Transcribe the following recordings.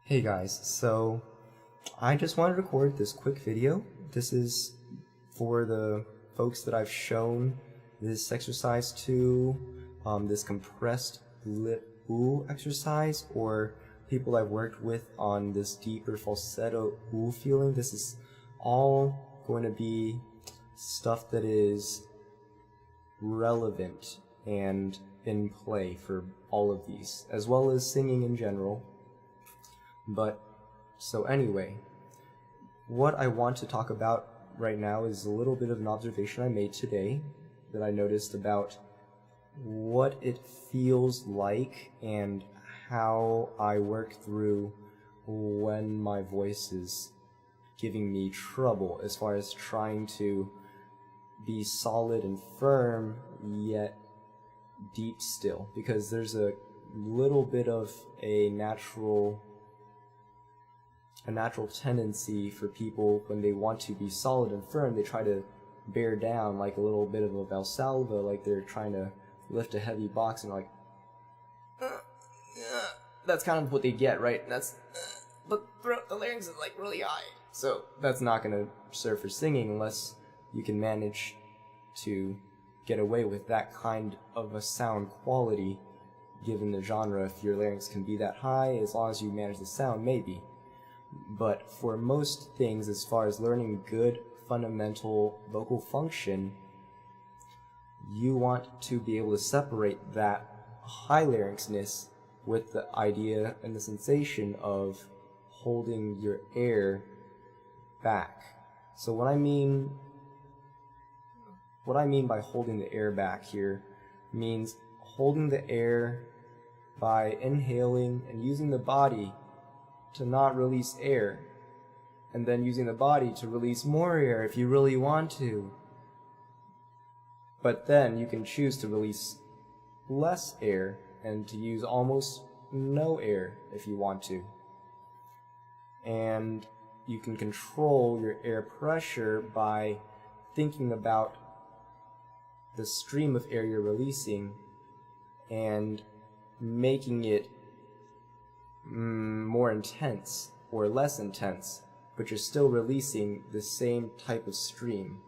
Hey guys, so I just wanted to record this quick video. This is for the folks that I've shown this exercise to, this compressed lip ooh exercise, or people I've worked with on this deeper falsetto ooh feeling. This is all going to be stuff that is relevant and in play for all of these, as well as singing in general. But, so anyway, what I want to talk about right now is a little bit of an observation I made today that I noticed about what it feels like and how I work through when my voice is giving me trouble as far as trying to be solid and firm yet deep still, because there's a little bit of a natural tendency for people when they want to be solid and firm. They try to bear down like a little bit of a Valsalva, like they're trying to lift a heavy box and like that's kind of what they get, right? But the larynx is like really high, so that's not going to serve for singing unless you can manage to get away with that kind of a sound quality given the genre. If your larynx can be that high, as long as you manage the sound, maybe. But for most things, as far as learning good fundamental vocal function, you want to be able to separate that high larynxness with the idea and the sensation of holding your air back. So what I mean by holding the air back here means holding the air by inhaling and using the body to not release air, and then using the body to release more air if you really want to. But then you can choose to release less air and to use almost no air if you want to. And you can control your air pressure by thinking about the stream of air you're releasing and making it more intense or less intense, but you're still releasing the same type of stream.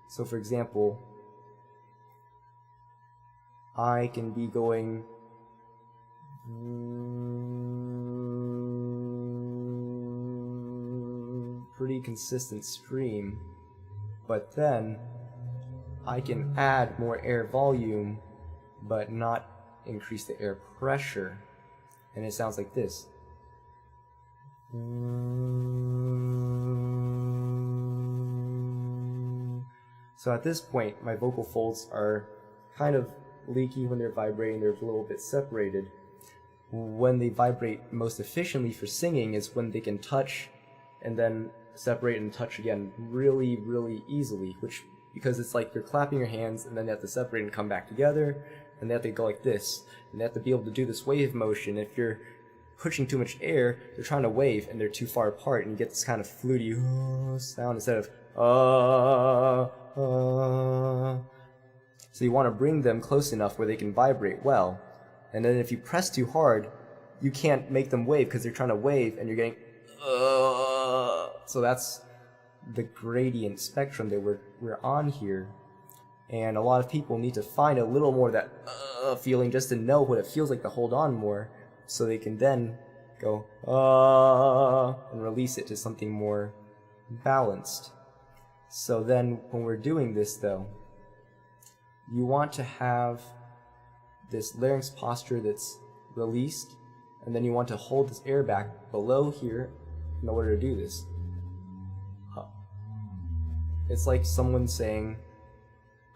So for example, I can be going pretty consistent stream, but then I can add more air volume but not increase the air pressure, and it sounds like this. So at this point, my vocal folds are kind of leaky when they're vibrating. They're a little bit separated. When they vibrate most efficiently for singing is when they can touch and then separate and touch again really, really easily, because it's like you're clapping your hands and then they have to separate and come back together, and they have to go like this, and they have to be able to do this wave motion. If you're pushing too much air, they're trying to wave and they're too far apart, and you get this kind of fluty sound instead of So you want to bring them close enough where they can vibrate well, and then if you press too hard, you can't make them wave because they're trying to wave and you're getting So that's the gradient spectrum that we're on here. And a lot of people need to find a little more of that feeling just to know what it feels like to hold on more, so they can then go and release it to something more balanced. So then when we're doing this though, you want to have this larynx posture that's released, and then you want to hold this air back below here in order to do this. It's like someone saying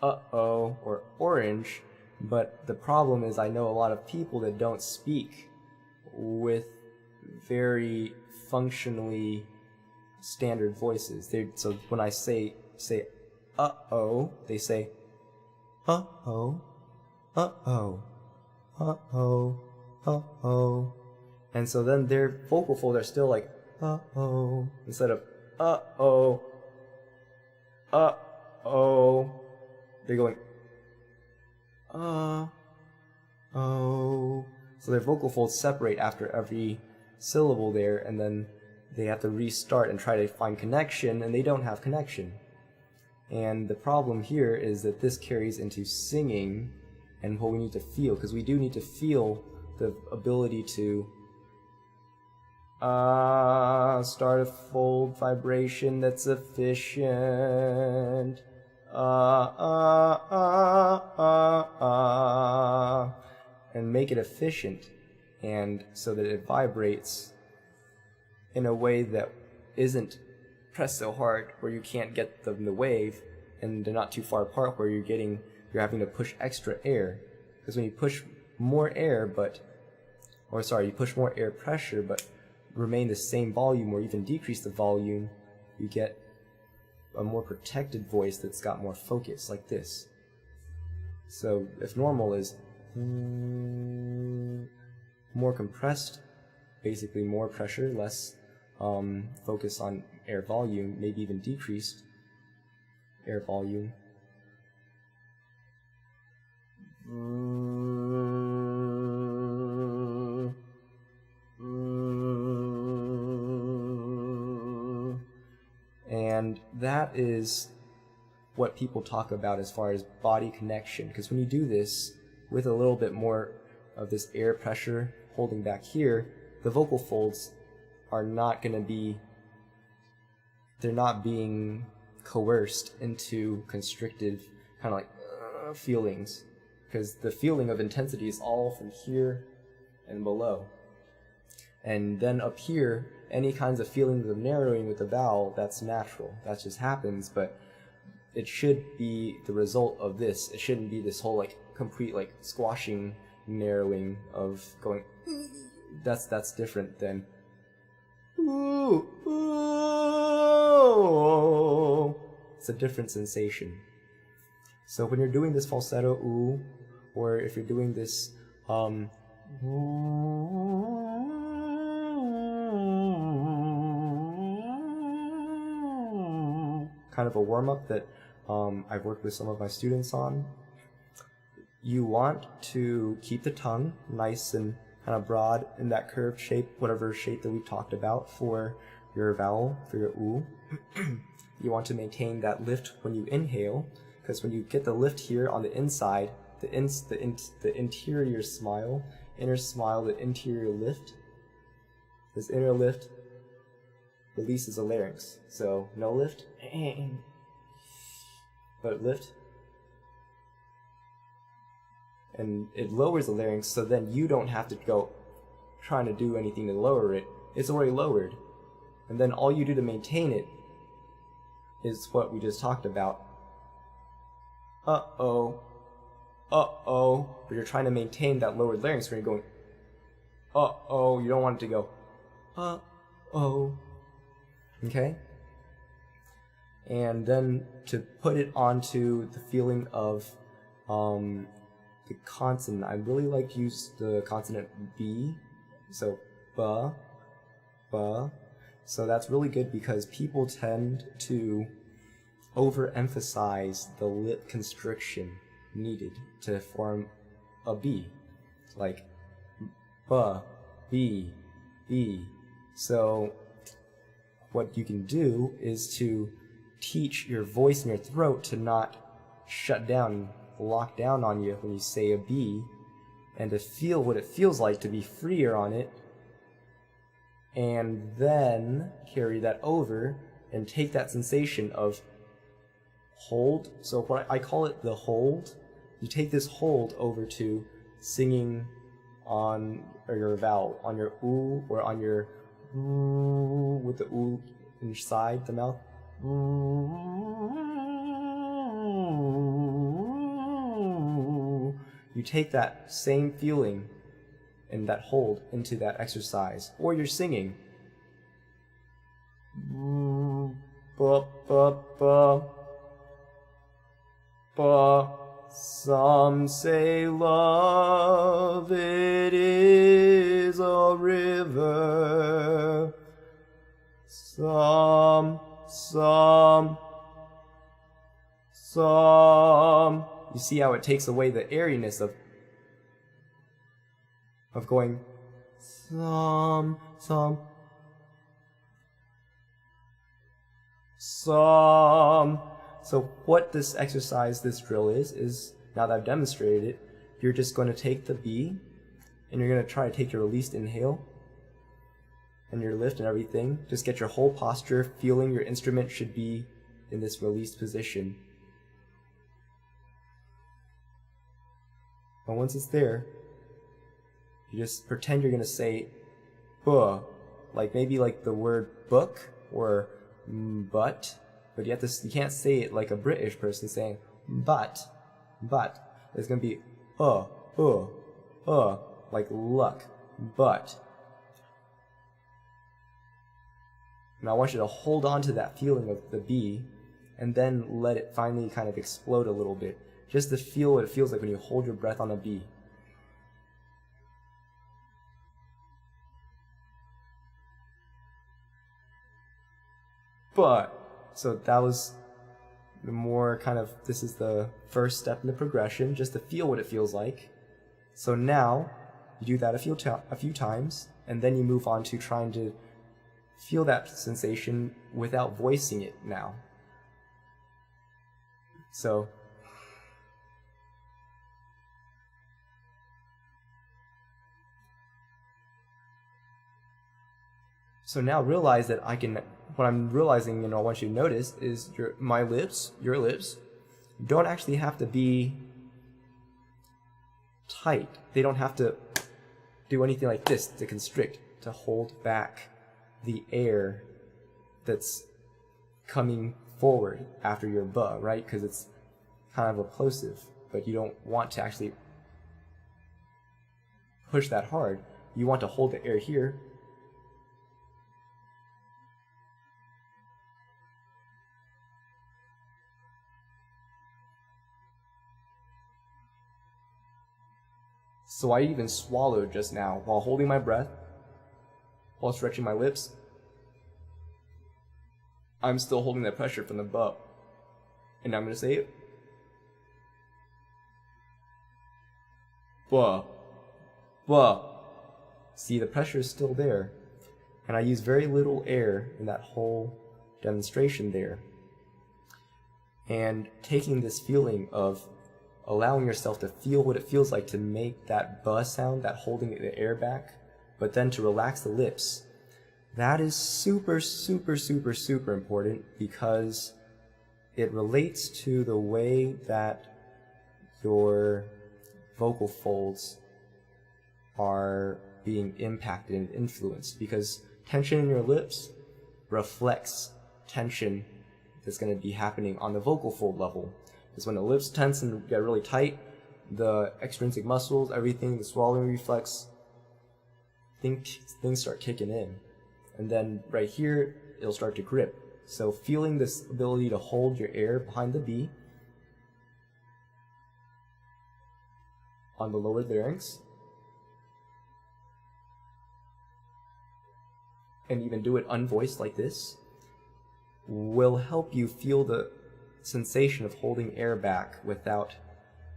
uh-oh or orange, but the problem is I know a lot of people that don't speak with very functionally standard voices. So when I say uh-oh, they say uh-oh, uh-oh, uh-oh, uh-oh. And so then their vocal folds are still like uh-oh instead of uh-oh, uh-oh. They're going oh. So their vocal folds separate after every syllable there, and then they have to restart and try to find connection, and they don't have connection. And the problem here is that this carries into singing and what we need to feel, because we do need to feel the ability to start a fold vibration that's efficient. And make it efficient, and so that it vibrates in a way that isn't pressed so hard where you can't get the wave, and they're not too far apart where you're having to push extra air. Because when you push more air you push more air pressure but remain the same volume or even decrease the volume, you get a more protected voice that's got more focus, like this. So if normal is more compressed, basically more pressure, less focus on air volume, maybe even decreased air volume. And that is what people talk about as far as body connection, because when you do this with a little bit more of this air pressure holding back here, the vocal folds are not going to be, they're not being coerced into constrictive kind of like feelings, because the feeling of intensity is all from here and below. And then up here, any kinds of feelings of narrowing with the vowel, that's natural. That just happens, but it should be the result of this. It shouldn't be this whole like complete like squashing, narrowing of going. That's different than ooh, ooh. It's a different sensation. So when you're doing this falsetto ooh, or if you're doing this kind of a warm-up that I've worked with some of my students on, you want to keep the tongue nice and kind of broad in that curved shape, whatever shape that we talked about for your vowel, for your oo. You want to maintain that lift when you inhale, because when you get the lift here on the inside, the interior smile, inner smile, the interior lift, this inner lift releases the larynx. So no lift, but lift. And it lowers the larynx, so then you don't have to go trying to do anything to lower it. It's already lowered. And then all you do to maintain it is what we just talked about. Uh-oh. Uh-oh. But you're trying to maintain that lowered larynx when you're going, uh-oh. You don't want it to go, uh-oh. Okay? And then to put it onto the feeling of the consonant, I really like to use the consonant B, so ba, ba. So that's really good because people tend to overemphasize the lip constriction needed to form a B, like ba, B, B. So what you can do is to teach your voice and your throat to not shut down, lock down on you when you say a B, and to feel what it feels like to be freer on it, and then carry that over and take that sensation of hold. So what I call it the hold. You take this hold over to singing on your vowel, on your oo or on your ooh, with the oo inside the mouth. You take that same feeling and that hold into that exercise, or you're singing. Ba, ba, ba, ba. Some say love, it is a river. Some. You see how it takes away the airiness of going some. So what this exercise, this drill is now that I've demonstrated it, you're just going to take the B and you're going to try to take your released inhale and your lift and everything. Just get your whole posture, feeling your instrument should be in this released position. And once it's there, you just pretend you're going to say buh, like maybe like the word book or but you have to, you can't say it like a British person saying but. It's going to be like luck, but. Now I want you to hold on to that feeling of the B and then let it finally kind of explode a little bit. Just to feel what it feels like when you hold your breath on a B. But, so that was the more kind of, this is the first step in the progression, just to feel what it feels like. So now, you do that a few times, and then you move on to trying to feel that sensation without voicing it now. So now realize that I can, what I'm realizing, I want you to notice is my lips, your lips, don't actually have to be tight. They don't have to do anything like this to constrict, to hold back the air that's coming forward after your buh, right? Because it's kind of a plosive, but you don't want to actually push that hard. You want to hold the air here. So I even swallowed just now while holding my breath, while stretching my lips. I'm still holding that pressure from the buh. And I'm going to say it. Buh. Buh. See, the pressure is still there. And I use very little air in that whole demonstration there. And taking this feeling of allowing yourself to feel what it feels like to make that buh sound, that holding the air back, but then to relax the lips. That is super, super, super, super important because it relates to the way that your vocal folds are being impacted and influenced, because tension in your lips reflects tension that's going to be happening on the vocal fold level. Because when the lips tense and get really tight, the extrinsic muscles, everything, the swallowing reflex, things start kicking in. And then right here, it'll start to grip. So feeling this ability to hold your air behind the B on the lower larynx, and even do it unvoiced like this, will help you feel the sensation of holding air back without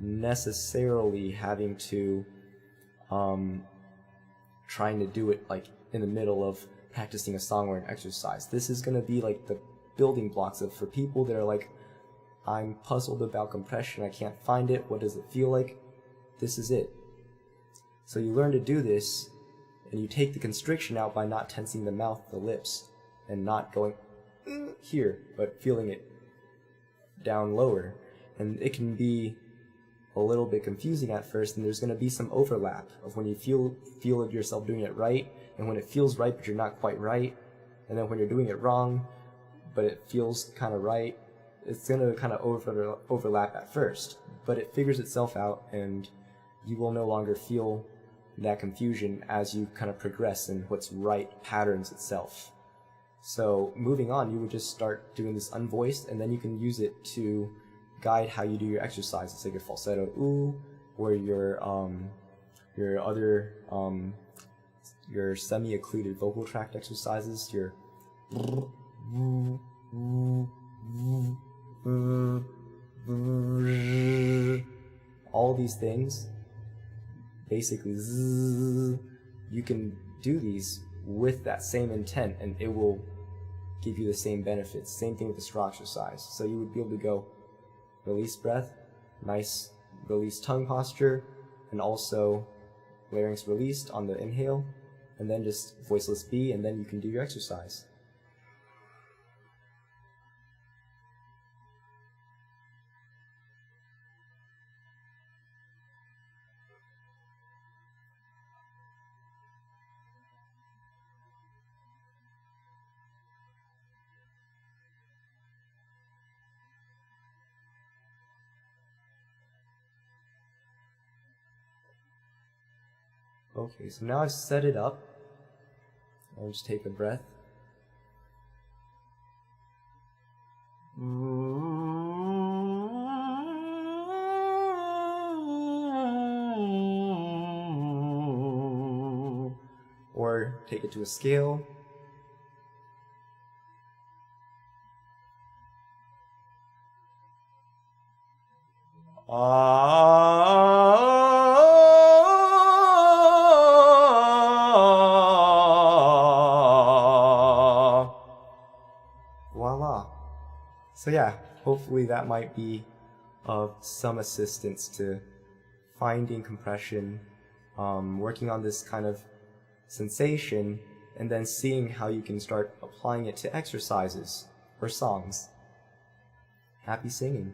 necessarily having to trying to do it like in the middle of practicing a song or an exercise. This is going to be like the building blocks of, for people that are like, I'm puzzled about compression, I can't find it, what does it feel like? This is it. So you learn to do this, and you take the constriction out by not tensing the mouth, the lips, and not going here, but feeling it down lower. And it can be a little bit confusing at first, and there's going to be some overlap of when you feel yourself doing it right, and when it feels right but you're not quite right, and then when you're doing it wrong but it feels kind of right. It's going to kind of overlap at first, but it figures itself out, and you will no longer feel that confusion as you kind of progress in what's right patterns itself. So moving on, you would just start doing this unvoiced, and then you can use it to guide how you do your exercises, like your falsetto ooh, or your other your semi-occluded vocal tract exercises, your all these things, basically you can do these with that same intent, and it will give you the same benefits. Same thing with the straw exercise. So you would be able to go release breath, nice release tongue posture, and also larynx released on the inhale, and then just voiceless B, and then you can do your exercise. Okay, so now I've set it up. I'll just take a breath. Or take it to a scale. Voila. So yeah, hopefully that might be of some assistance to finding compression, working on this kind of sensation, and then seeing how you can start applying it to exercises or songs. Happy singing.